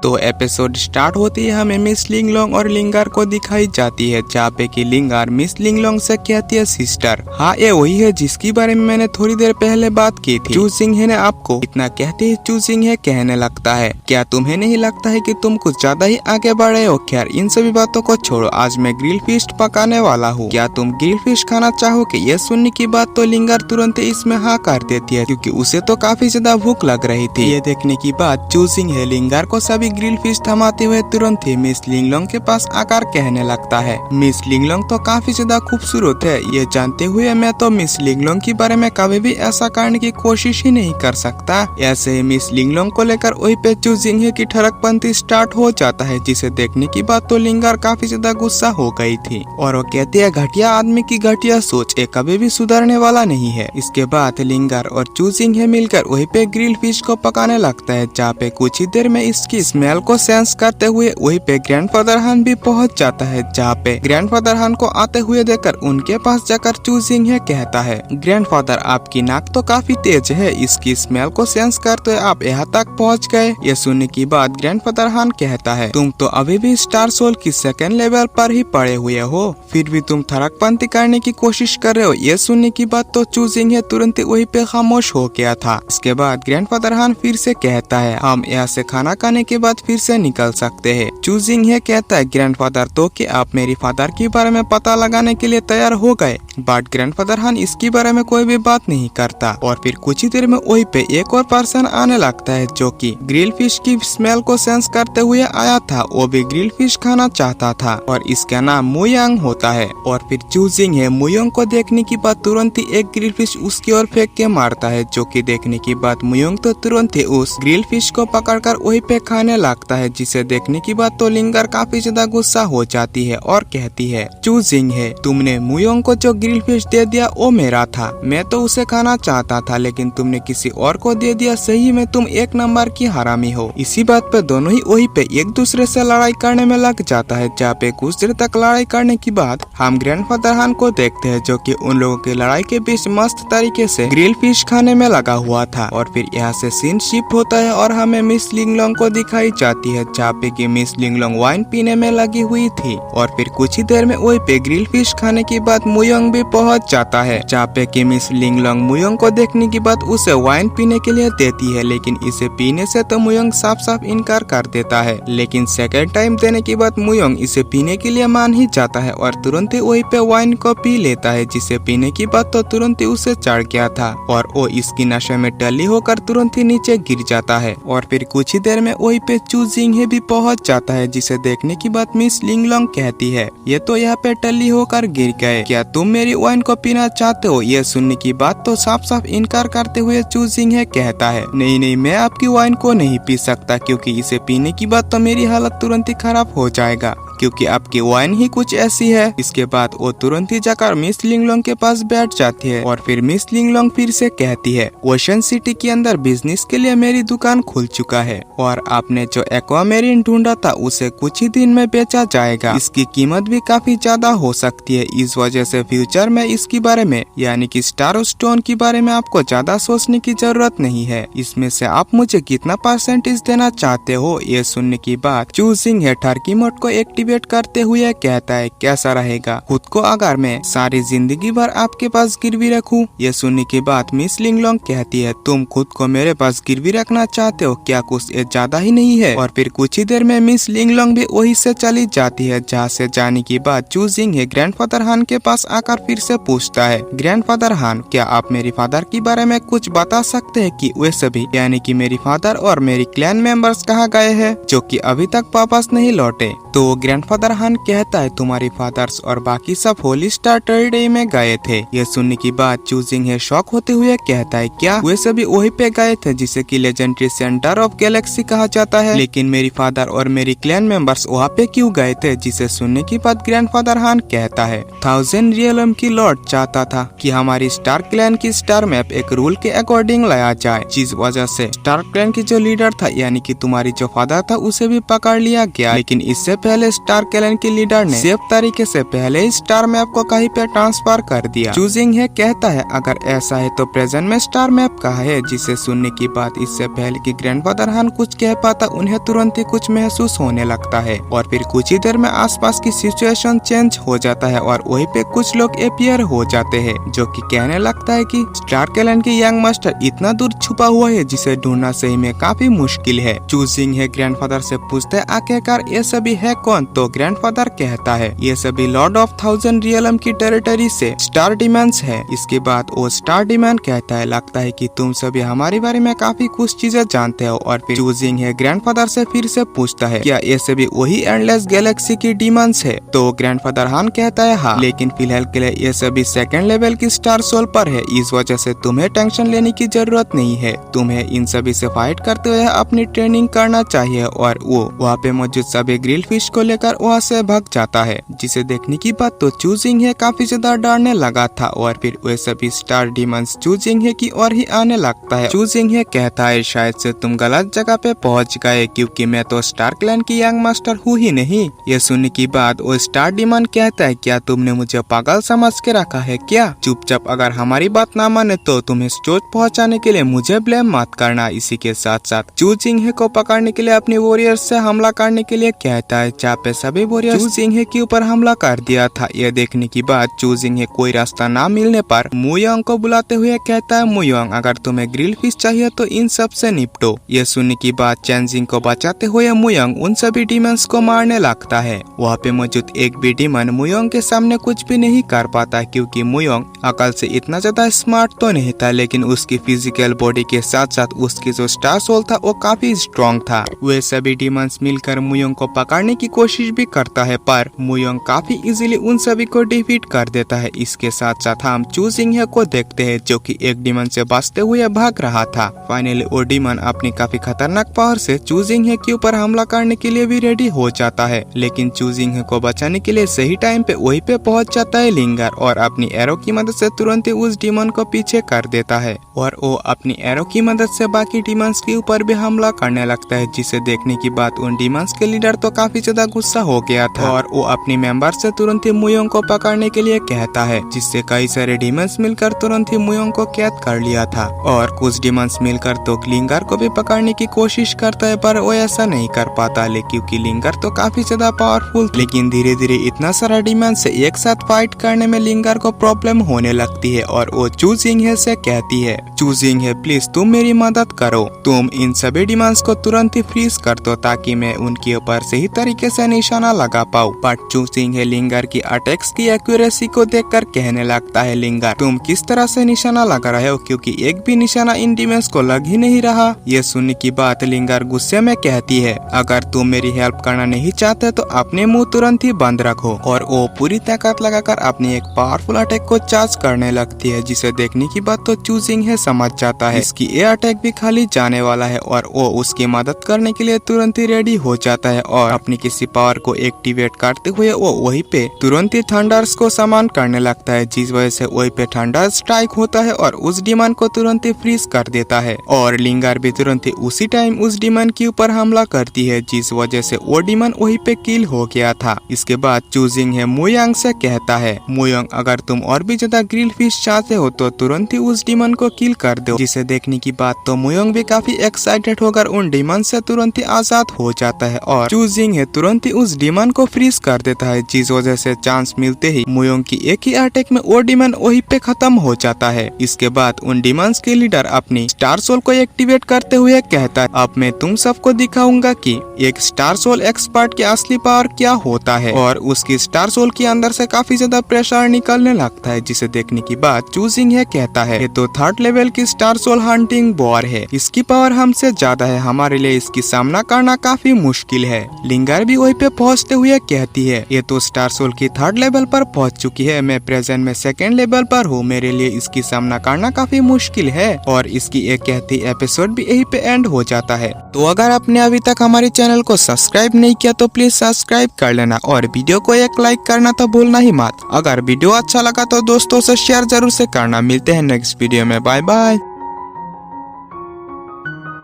तो episode start होती है हमें मिस लिंगलोंग और लिंगार को दिखाई जाती है, जहाँ पे कि लिंगार मिस लिंगलोंग से कहती है सिस्टर। हाँ, ये वही है जिसकी बारे में मैंने थोड़ी देर पहले बात की थी। चू सिंह है ने आपको इतना कहते ही चू सिंह है कहने लगता है, क्या तुम्हें नहीं लगता है कि तुम कुछ ज्यादा ही आगे बढ़े हो? खैर इन सभी बातों को छोड़ो, आज मैं ग्रिल फिश पकाने वाला हूँ। क्या तुम ग्रिल फिश खाना चाहोगे? ये सुनने की बात तो लिंगार तुरंत इसमें हाँ कर देती है, क्योंकि उसे तो काफी ज्यादा भूख लग रही थी। ये देखने की बात चू सिंह है लिंगार को सभी ग्रिल फिश थमाते हुए तुरंत ही मिस लिंगलोंग के पास आकर कहने लगता है, मिस लिंगलोंग तो काफी ज्यादा खूबसूरत है। ये जानते हुए मैं तो मिस लिंगलोंग के बारे में कभी भी ऐसा करने की कोशिश ही नहीं कर सकता। ऐसे ही मिस लिंगलोंग को लेकर वही पे चू सिंह की ठरकपंती स्टार्ट हो जाता है, जिसे देखने की बात तो लिंगार काफी ज्यादा गुस्सा हो गई थी और वो कहती है, घटिया आदमी की घटिया सोच, ये कभी भी सुधरने वाला नहीं है। इसके बाद लिंगार और चू सिंह मिलकर वही पे ग्रिल फिश को पकाने लगता है, जहाँ पे कुछ ही देर में इसकी स्मेल को सेंस करते हुए वही पे ग्रैंडफादर हान भी पहुंच जाता है, जहाँ पे ग्रैंडफादर हान को आते हुए देखकर उनके पास जाकर चू सिंह कहता है, ग्रैंडफादर आपकी नाक तो काफी तेज है, इसकी स्मेल को सेंस करते हुए आप यहाँ तक पहुँच गए। ये सुनने की बात ग्रैंडफादर हान कहता है, तुम तो अभी भी स्टार सोल की सेकेंड लेवल पर ही पड़े हुए हो, फिर भी तुम थरकपंती करने की कोशिश कर रहे हो। ये सुनने की बात तो चू सिंह तुरंत वही पे खामोश हो गया था। इसके बाद ग्रैंडफादर हान फिर से कहता है, हम यहाँ से खाना खाने के बाद फिर से निकल सकते हैं। चू सिंह कहता है, ग्रैंडफादर तो कि आप मेरी फादर के बारे में पता लगाने के लिए तैयार हो गए, बट ग्रैंडफादर हान इसके बारे में कोई भी बात नहीं करता। और फिर कुछ ही देर में वही पे एक और पर्सन आने लगता है, जो कि ग्रिल फिश की स्मेल को सेंस करते हुए आया था। वो भी ग्रिल फिश खाना चाहता था और इसका नाम मुयांग होता है। और फिर चू सिंह मुयांग को देखने की बाद तुरंत ही एक ग्रिल फिश उसकी ओर फेंक के मारता है, जो कि देखने की बाद मुयांग तो तुरंत ही उस ग्रिल फिश को पकड़कर वही पे खाने लगता है, जिसे देखने की बाद तो लिंगार काफी ज्यादा गुस्सा हो जाती है और कहती है, चू सिंह तुमने मुयांग को जो ग्रिल फिश दे दिया वो मेरा था, मैं तो उसे खाना चाहता था, लेकिन तुमने किसी और को दे दिया। सही में तुम एक नंबर की हरामी हो। इसी बात पे दोनों ही वही पे एक दूसरे से लड़ाई करने में लग जाता है, जहाँ पे कुछ देर तक लड़ाई करने के बाद हम ग्रैंडफादर हान को देखते हैं, जो कि उन लोगों की लड़ाई के बीच मस्त तरीके से ग्रिल फिश खाने में लगा हुआ था। और फिर यहाँ से सीन शिफ्ट होता है और हमें मिस लिंगलोंग को दिखाई जाती है, जहाँ पे कि मिस लिंगलोंग वाइन पीने में लगी हुई थी। और फिर कुछ ही देर में वही पे ग्रिल फिश खाने के बाद मुयांग भी पहुंच जाता है, जहाँ पे कि मिस लिंगलोंग मुयांग को देखने के बाद उसे वाइन पीने के लिए देती है, लेकिन इसे पीने से तो मुयांग साफ साफ इनकार कर देता है। लेकिन सेकंड टाइम देने के बाद मुयांग इसे पीने के लिए मान ही जाता है और तुरंत ही वही पे वाइन को पी लेता है, जिसे पीने की बाद तो तुरंत ही उसे चढ़ गया था और वो इसकी नशे में टल्ली होकर तुरंत ही नीचे गिर जाता है। और फिर कुछ ही देर में वही पे चू सिंह भी पहुंच जाता है, जिसे देखने की बाद मिस लिंगलोंग कहती है, ये तो यहाँ पे टल्ली होकर गिर गए, क्या तुम मेरी वाइन को पीना चाहते हो? ये सुनने की बात तो साफ साफ इनकार करते हुए चू सिंह कहता है, नहीं नहीं, मैं आपकी वाइन को नहीं पी सकता, क्योंकि इसे पीने की बाद तो मेरी हालत तुरंत ही खराब हो जाएगा, क्योंकि आपकी वाइन ही कुछ ऐसी है। इसके बाद वो तुरंत ही जाकर मिस लिंगलोंग के पास बैठ जाती है और फिर मिस लिंगलोंग फिर से कहती है, ओशन सिटी के अंदर बिजनेस के लिए मेरी दुकान खुल चुका है और आपने जो एक्वामेरिन ढूंढा था उसे कुछ ही दिन में बेचा जाएगा। इसकी कीमत भी काफी ज्यादा हो सकती है, इस वजह से फ्यूचर में इसके बारे में यानी कि स्टार स्टोन के बारे में आपको ज्यादा सोचने की जरूरत नहीं है। इसमें से आप मुझे कितना परसेंटेज देना चाहते हो? ये सुनने की बाद चू सिंह टर्की मोड को एक्टिवेट करते हुए कहता है, कैसा रहेगा खुद को अगर मैं सारी जिंदगी भर आपके पास गिरवी रखूं? ये सुनने के बाद मिस लिंगलोंग कहती है, तुम खुद को मेरे पास गिरवी रखना चाहते हो क्या? कुछ ज्यादा ही नहीं है। और फिर कुछ ही देर में मिस लिंगलोंग भी वही से चली जाती है, जहाँ से जाने के बाद चू सिंह ग्रैंडफादर हान के पास आकर फिर से पूछता है, ग्रैंडफादर हान क्या आप मेरी फादर के बारे में कुछ बता सकते हैं कि वे सभी यानी कि मेरी फादर और मेरी क्लैन मेंबर्स कहाँ गए हैं, जो कि अभी तक वापस नहीं लौटे? तो ग्रैंडफादर हान कहता है, तुम्हारी फादर्स और बाकी सब होली स्टार टेरिटरी में गए थे। ये सुनने की बाद चू सिंह शॉक होते हुए कहता है, क्या वे सभी वही पे गए थे जिसे कि लेजेंडरी सेंटर ऑफ गैलेक्सी कहा जाता है? लेकिन मेरी फादर और मेरी क्लैन मेंबर्स वहाँ पे क्यों गए थे? जिसे सुनने की बाद ग्रैंडफादर हान कहता है, 1000 रियलम की लॉर्ड चाहता था कि हमारी स्टार क्लैन की स्टार मैप एक रूल के अकॉर्डिंग लाया जाए, जिस वजह से स्टार क्लैन की जो लीडर था यानी कि तुम्हारी जो फादर था उसे भी पकड़ लिया गया। लेकिन इससे पहले स्टार क्लैन के लीडर ने सेफ तरीके से पहले ही स्टार मैप को कहीं पे ट्रांसफर कर दिया। चूजिंग है कहता है अगर ऐसा है तो प्रेजेंट में स्टार मैप कहाँ है, जिसे सुनने की बात इससे पहले कि ग्रैंडफादर हान कुछ कह पाता उन्हें तुरंत ही कुछ महसूस होने लगता है और फिर कुछ ही देर में आसपास की सिचुएशन चेंज हो जाता है और वहीं पे कुछ लोग अपीयर हो जाते हैं जो कि कहने लगता है कि स्टार क्लैन के यंग मास्टर इतना दूर छुपा हुआ है जिसे ढूंढना सही में काफी मुश्किल है। चूजिंग है ग्रैंडफादर से पूछते हैं आखिरकार ये सभी है कौन, तो ग्रैंडफादर कहता है ये सभी लॉर्ड ऑफ 1000 रियलम की टेरिटरी से स्टार डिमंस है। इसके बाद वो स्टार डिमन कहता है लगता है कि तुम सभी हमारे बारे में काफी कुछ चीजें जानते हो और फिर चूजिंग है ग्रैंडफादर से फिर से पूछता है क्या ये सभी वही एंडलेस गैलेक्सी की डिमंस है, तो ग्रैंडफादर हान कहता है हाँ, लेकिन फिलहाल के लिए ये सभी सेकंड लेवल की स्टार सोल पर है, इस वजह से तुम्हें टेंशन लेने की जरूरत नहीं है। तुम्हें इन सभी से फाइट करते हुए अपनी ट्रेनिंग करना चाहिए और वो वहाँ पे मौजूद सभी ग्रिल फिश को लेकर वहाँ से भाग जाता है, जिसे देखने की बात तो चूजिंग है काफी ज्यादा डरने लगा था और फिर वे सभी स्टार डिमंस चूजिंग है की ओर ही आने लगता है। चूजिंग है कहता है शायद से तुम गलत जगह पे पहुँच गए क्योंकि मैं तो स्टार क्लैन की यंग मास्टर हूँ ही नहीं। ये सुनने की बात वो स्टार डिमन कहता है क्या तुमने मुझे पागल समझ के रखा है क्या, चुपचाप अगर हमारी बात ना माने तो तुम्हें चोट पहुंचाने के लिए मुझे ब्लेम मत करना। इसी के साथ साथ चूजिंग है को पकड़ने के लिए अपनी वॉरियर्स से हमला करने के लिए कहता है जहाँ पे सभी वॉरियर्स चूजिंग है के ऊपर हमला कर दिया था। यह देखने की बात चूजिंग है कोई रास्ता ना मिलने पर मुयोंग को बुलाते हुए कहता है मुयोंग अगर तुम्हें ग्रिल फिश चाहिए तो इन सब से निपटो। यह सुनने की बात चेंजिंग को बचाते हुए मुयोंग उन सभी डिमंस को मारने लगता है। वहाँ पे मौजूद एक भी डिमन मुयोंग के सामने कुछ भी नहीं कर पाता क्योंकि मुयोंग अकल से इतना ज्यादा स्मार्ट तो नहीं था, लेकिन उसकी फिजिकल बॉडी के साथ साथ उसकी जो स्टार सोल था वो काफी स्ट्रॉन्ग था। वे सभी डिमंस मिलकर मुयोंग को पकड़ने की कोशिश भी करता है पर मुयोंग काफी इजीली उन सभी को डिफीट कर देता है। इसके साथ साथ हम चूजिंग है को देखते हैं जो कि एक डिमन से बचते हुए भाग रहा था। फाइनली वो डिमन अपनी काफी खतरनाक पावर से चूजिंग है के ऊपर हमला करने के लिए भी रेडी हो जाता है, लेकिन चूजिंग है को बचाने के लिए सही टाइम पे वहीं पे पहुंच जाता है लिंगर और अपनी एरो की मदद से तुरंत ही उस डिमन को पीछे कर देता है और वो अपनी एरो की मदद से बाकी डिमंस के ऊपर भी हमला करने लगता है, जिसे देखने की बात उन डिमंस के लीडर तो काफी ज्यादा गुस्सा हो गया था और वो अपनी मेंबर से तुरंत ही मुयोंग को पकड़ने के लिए कहता है, जिससे कई सारे डिमंस मिलकर तुरंत ही मुयोंग को कैद कर लिया था और कुछ डिमंस मिलकर तो लिंगर को भी पकड़ने की कोशिश करता है पर वो ऐसा नहीं कर पाता क्योंकि लिंगर तो काफी ज्यादा पावरफुल। लेकिन धीरे धीरे इतना सारा डिमंस से एक साथ फाइट करने में लिंगर को प्रॉब्लम होने लगती है और वो चूजिंग है से कहती है चूजिंग है प्लीज तुम मेरी मदद करो, तुम इन सभी डिमंस को तुरंत ही फ्रीज कर दो ताकि मैं उनके ऊपर सही तरीके से निशाना लगा पाऊँ। बट चूजिंग है लिंगर की अटैक्स की एक्यूरेसी को देखकर कहने लगता है लिंगर तुम किस तरह से निशाना लगा रहे हो क्योंकि एक भी निशाना इन डिमंस को लग ही नहीं रहा। ये सुनने की बात लिंगर गुस्से में कहती है अगर तुम मेरी हेल्प करना नहीं चाहते तो अपने मुंह तुरंत ही बंद रखो और वो पूरी ताकत लगाकर अपनी एक पावरफुल अटैक को चार्ज करने लगती है, जिसे देखने की बात तो चूजिंग है समझ जाता है इसकी ये अटैक भी खाली जाने वाला है और वो उसकी मदद करने के लिए तुरंत ही रेडी हो जाता है और अपनी किसी पावर को एक्टिवेट करते हुए वो वहीं पे तुरंत ही थंडर्स को समान करने लगता है, जिस वजह से वहीं पे थंडर स्ट्राइक होता है और उस डिमन को तुरंत ही फ्रीज कर देता है और लिंगर भी तुरंत ही उसी टाइम उस डिमन के ऊपर हमला करती है, जिस वजह से वो डिमन वहीं पे किल हो गया था। इसके बाद चूजिंग है मुयोंग से कहता है मुयोंग अगर तुम और भी ज्यादा ग्रिल फिश चाहते हो तो तुरंत ही उस डिमन को किल कर दो, जिसे देखने की बात तो मुयोंग भी काफी एक्साइटेड होकर उन डिमन से तुरंत ही आजाद हो जाता है और चूजिंग है तुरंत ही उस डिमन को फ्रीज कर देता है, जिस वजह से चांस मिलते ही मुयोंग की एक ही अटैक में वो डिमन वहीं पे खत्म हो जाता है। इसके बाद उन डिमंस के लीडर अपनी स्टार सोल को एक्टिवेट करते हुए कहता है अब मैं तुम सबको दिखाऊंगा कि एक स्टार सोल एक्सपर्ट की असली पावर क्या होता है और उसकी स्टार सोल के अंदर से काफी ज्यादा प्रेशर निकलने लगता है, जिसे देखने की बात चूजिंग है कहता है ये तो 3rd लेवल की स्टार सोल हंटिंग बॉर है, इसकी पावर हमसे ज्यादा है, हमारे लिए इसकी सामना करना काफी मुश्किल है। लिंगर भी वहीं पे पहुंचते हुए कहती है ये तो स्टार सोल की 3rd लेवल पर पहुंच चुकी है, मैं प्रेजेंट में 2nd लेवल पर हूँ, मेरे लिए इसकी सामना करना काफी मुश्किल है और इसकी एक कहती एपिसोड भी यही पे एंड हो जाता है। तो अगर आपने अभी तक हमारे चैनल को सब्सक्राइब नहीं किया तो प्लीज सब्सक्राइब कर लेना और वीडियो को एक लाइक करना तो भूलना ही मत। अगर वीडियो अच्छा लगा तो दोस्तों से शेयर जरूर से करना। मिलते हैं नेक्स्ट वीडियो में, बाय बाय।